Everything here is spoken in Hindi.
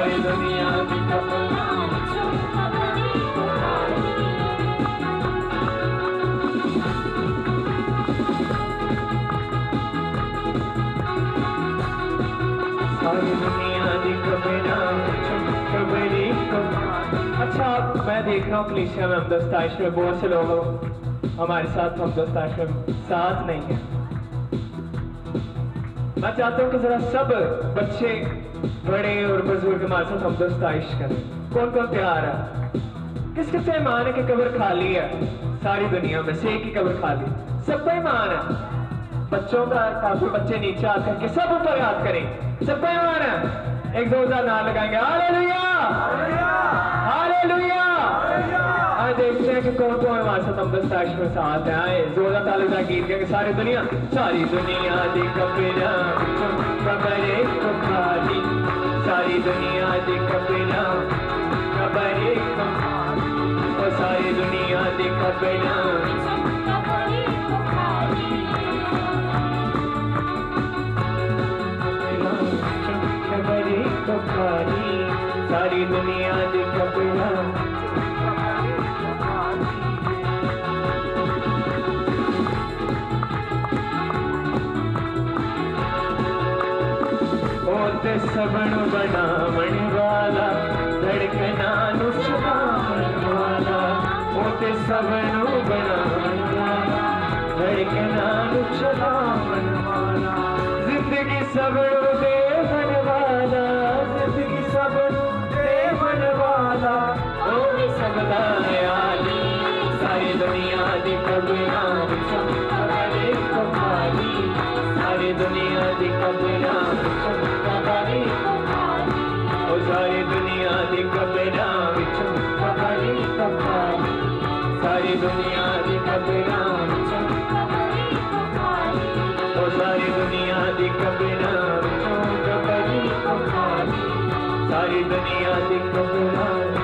सारी दुनिया की कब्र सारी दुनिया की कब्र कबरी कब्र। अच्छा मैं देख रहा हूँ कलीसिया में हमदस्ताइश में बहुत से लोग हमारे साथ हमदस्ताइश में साथ नहीं है। मैं चाहता हूँ कि जरा सब बच्चे बड़े और बुजुर्ग हमारे साथ हमदस्ताइश करें। कौन कौन तैयार है? किसके से ईमान है कि कब्र खाली है? सारी दुनिया में से एक ही कब्र खाली, सबका ईमान है। बच्चों का काफी बच्चे नीचे हाथ करके सब ऊपर हाथ करें, सबका ईमान है। एक जोरदार नाम लगाएंगे हालेलुया हालेलुया। आज देखते हैं कि कौन कौन हमारे साथ हमदस्ताइश में साथ है। आए जोरदार तालियां गीत के सारी दुनिया दी कब्र कब्र खाली, सारी दुनिया दी कब्र कब्र और सारी दुनिया दी कब्र खाली, सारी दुनिया दी कब्र। ओते सबनु बनावण वाला, धड़कना नु छुपावण वाला। ओते सबनु बनावण वाला, धड़कना नु छुपावण वाला। जिंदगी सबनु देवन वाला, जिंदगी सबनु देवन वाला। ओ सबदा आली, सारी दुनिया दी कब्रां विच कब्र खाली, सारी दुनिया दी कब्रां विच कब्र खाली, ओ सारी दुनिया दी कब्रां विच कब्र खाली, सारी दुनिया दी कब्रां विच कब्र खाली, ओ सारी दुनिया दी कब्रां विच कब्र खाली, सारी दुनिया दी कब्रां